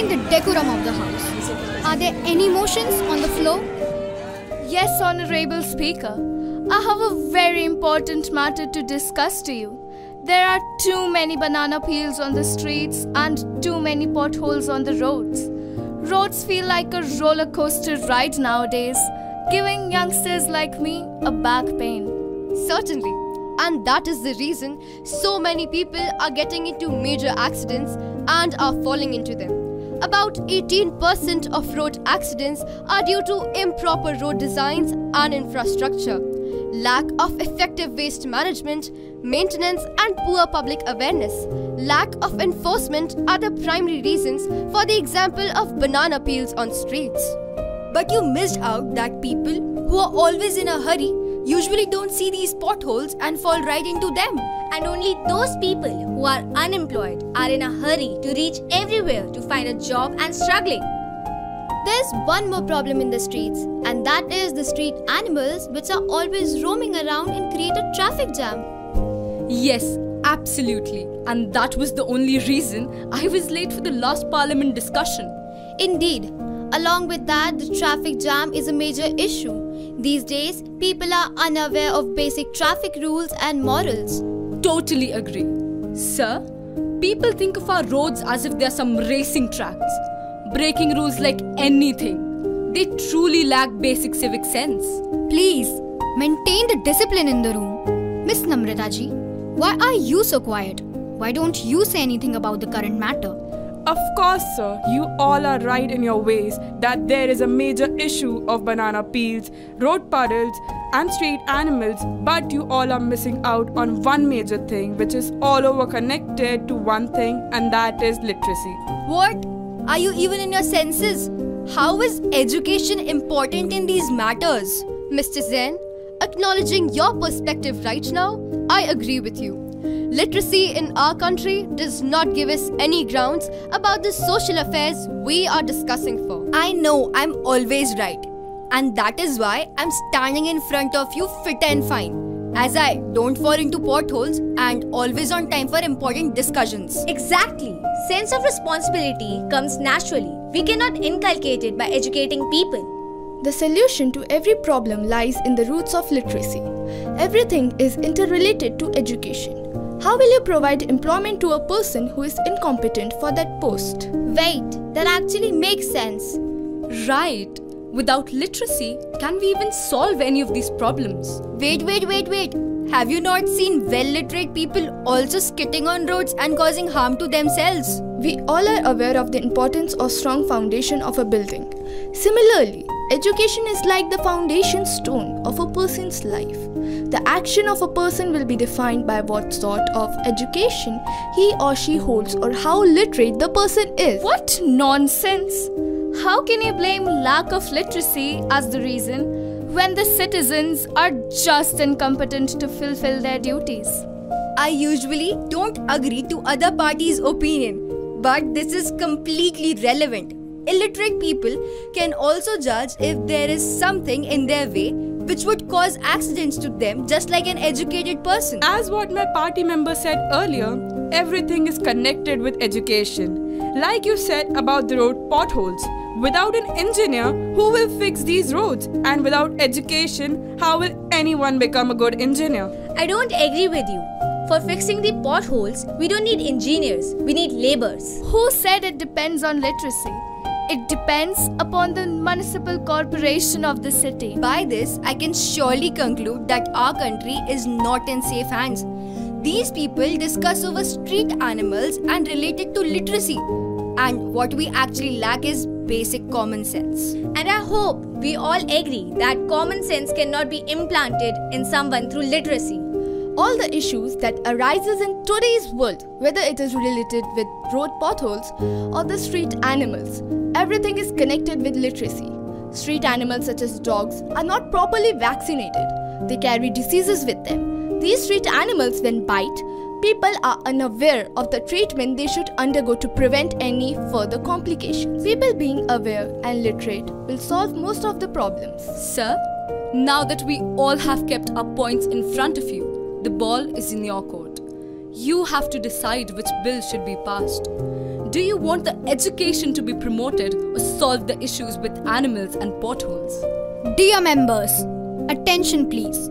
maintain the decorum of the house. Are there any motions on the floor? Yes, Honorable Speaker. I have a very important matter to discuss to you. There are too many banana peels on the streets and too many potholes on the roads. Roads feel like a roller coaster ride nowadays, giving youngsters like me a back pain. Certainly. And that is the reason so many people are getting into major accidents and are falling into them. About 18% of road accidents are due to improper road designs and infrastructure. Lack of effective waste management, maintenance and poor public awareness. Lack of enforcement are the primary reasons for the example of banana peels on streets. But you missed out that people who are always in a hurry usually don't see these potholes and fall right into them. And only those people who are unemployed are in a hurry to reach everywhere to find a job and struggling. There's one more problem in the streets, and that is the street animals which are always roaming around and create a traffic jam. Yes, absolutely. And that was the only reason I was late for the last parliament discussion. Indeed. Along with that, the traffic jam is a major issue. These days, people are unaware of basic traffic rules and morals. Totally agree. Sir, people think of our roads as if they're some racing tracks, breaking rules like anything. They truly lack basic civic sense. Please, maintain the discipline in the room. Miss Namrata ji, why are you so quiet? Why don't you say anything about the current matter? Of course, sir, you all are right in your ways that there is a major issue of banana peels, road puddles and street animals, but you all are missing out on one major thing which is all over connected to one thing, and that is literacy. What? Are you even in your senses? How is education important in these matters? Mr. Zain, acknowledging your perspective right now, I agree with you. Literacy in our country does not give us any grounds about the social affairs we are discussing for. I know I'm always right. And that is why I'm standing in front of you fit and fine. As I don't fall into potholes and always on time for important discussions. Exactly. Sense of responsibility comes naturally. We cannot inculcate it by educating people. The solution to every problem lies in the roots of literacy. Everything is interrelated to education. How will you provide employment to a person who is incompetent for that post? Wait, that actually makes sense. Right. Without literacy, can we even solve any of these problems? Wait. Have you not seen well-literate people also skitting on roads and causing harm to themselves? We all are aware of the importance of strong foundation of a building. Similarly, education is like the foundation stone of a person's life. The action of a person will be defined by what sort of education he or she holds or how literate the person is. What nonsense! How can you blame lack of literacy as the reason when the citizens are just incompetent to fulfill their duties? I usually don't agree to other parties' opinion, but this is completely relevant. Illiterate people can also judge if there is something in their way which would cause accidents to them, just like an educated person. As what my party member said earlier, everything is connected with education. Like you said about the road potholes, without an engineer, who will fix these roads? And without education, how will anyone become a good engineer? I don't agree with you. For fixing the potholes, we don't need engineers, we need laborers. Who said it depends on literacy? It depends upon the municipal corporation of the city. By this, I can surely conclude that our country is not in safe hands. These people discuss over street animals and relate it to literacy. And what we actually lack is basic common sense. And I hope we all agree that common sense cannot be implanted in someone through literacy. All the issues that arises in today's world, whether it is related with road potholes or the street animals, everything is connected with literacy. Street animals such as dogs are not properly vaccinated. They carry diseases with them. These street animals, when bite, people are unaware of the treatment they should undergo to prevent any further complications. People being aware and literate will solve most of the problems. Sir, now that we all have kept our points in front of you, the ball is in your court. You have to decide which bill should be passed. Do you want the education to be promoted or solve the issues with animals and potholes? Dear members, attention please.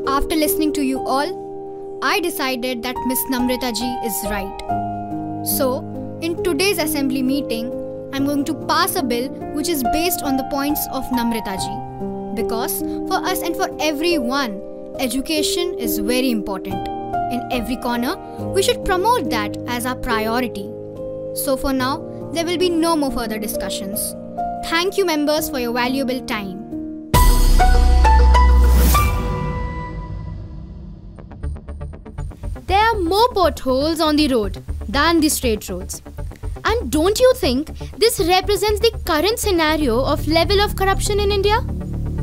After listening to you all, I decided that Miss Namrata ji is right. So, in today's assembly meeting, I'm going to pass a bill which is based on the points of Namrata ji. Because for us and for everyone, education is very important. In every corner, we should promote that as our priority. So for now, there will be no more further discussions. Thank you members for your valuable time. There are more potholes on the road than the straight roads. And don't you think this represents the current scenario of level of corruption in India?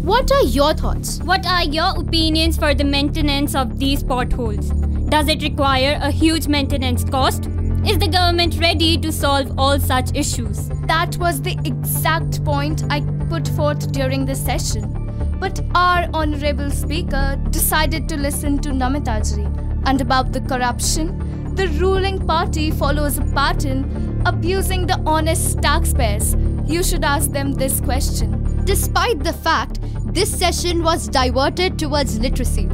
What are your thoughts? What are your opinions for the maintenance of these potholes? Does it require a huge maintenance cost? Is the government ready to solve all such issues? That was the exact point I put forth during this session. But our honorable speaker decided to listen to Namrata ji. And about the corruption, the ruling party follows a pattern abusing the honest taxpayers. You should ask them this question. Despite the fact this session was diverted towards literacy,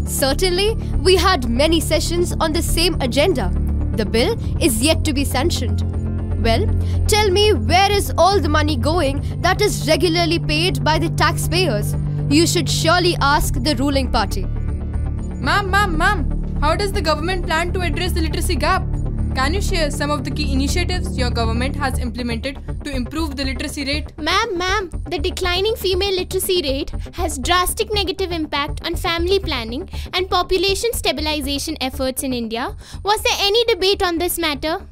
certainly we had many sessions on the same agenda. The bill is yet to be sanctioned. Well, tell me, where is all the money going that is regularly paid by the taxpayers? You should surely ask the ruling party. Ma'am, how does the government plan to address the literacy gap? Can you share some of the key initiatives your government has implemented to improve the literacy rate? Ma'am, the declining female literacy rate has drastic negative impact on family planning and population stabilization efforts in India. Was there any debate on this matter?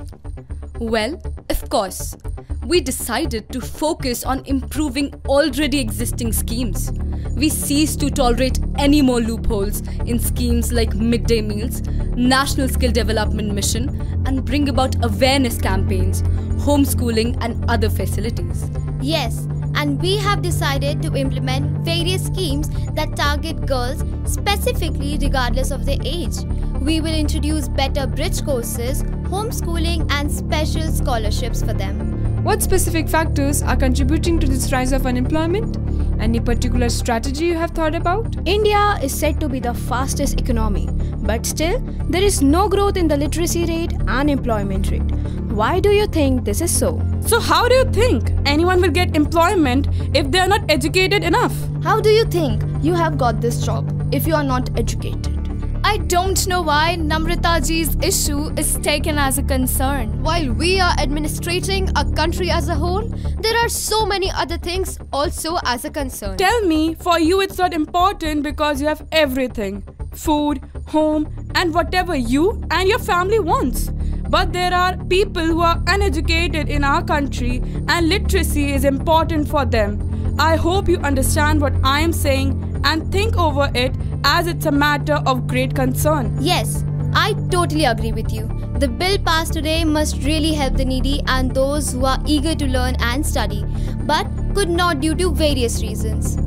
Well, of course. We decided to focus on improving already existing schemes. We ceased to tolerate any more loopholes in schemes like midday meals, National Skill Development Mission, and bring about awareness campaigns, homeschooling and other facilities. Yes, and we have decided to implement various schemes that target girls specifically regardless of their age. We will introduce better bridge courses, homeschooling and special scholarships for them. What specific factors are contributing to this rise of unemployment? Any particular strategy you have thought about? India is said to be the fastest economy, but still there is no growth in the literacy rate and employment rate. Why do you think this is so? So how do you think anyone will get employment if they are not educated enough? How do you think you have got this job if you are not educated? I don't know why Namrata ji's issue is taken as a concern. While we are administrating a country as a whole, there are so many other things also as a concern. Tell me, for you it's not important because you have everything. Food, home and whatever you and your family wants. But there are people who are uneducated in our country and literacy is important for them. I hope you understand what I am saying and think over it, as it's a matter of great concern. Yes, I totally agree with you. The bill passed today must really help the needy and those who are eager to learn and study, but could not due to various reasons.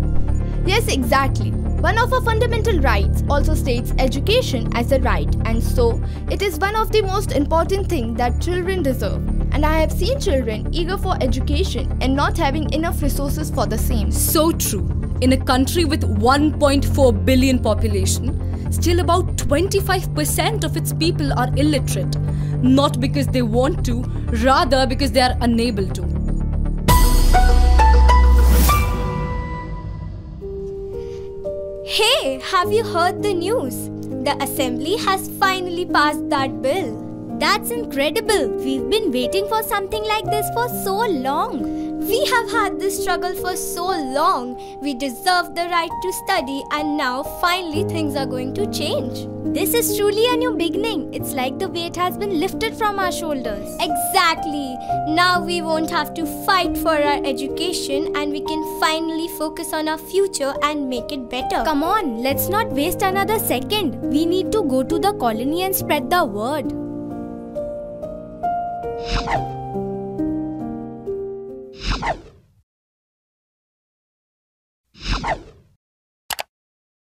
Yes, exactly. One of our fundamental rights also states education as a right, and so it is one of the most important things that children deserve. And I have seen children eager for education and not having enough resources for the same. So true. In a country with 1.4 billion population, still about 25% of its people are illiterate. Not because they want to, rather because they are unable to. Hey, have you heard the news? The assembly has finally passed that bill. That's incredible. We've been waiting for something like this for so long. We have had this struggle for so long. We deserve the right to study, and now finally things are going to change. This is truly a new beginning. It's like the weight has been lifted from our shoulders. Exactly. Now we won't have to fight for our education, and we can finally focus on our future and make it better. Come on, let's not waste another second. We need to go to the colony and spread the word.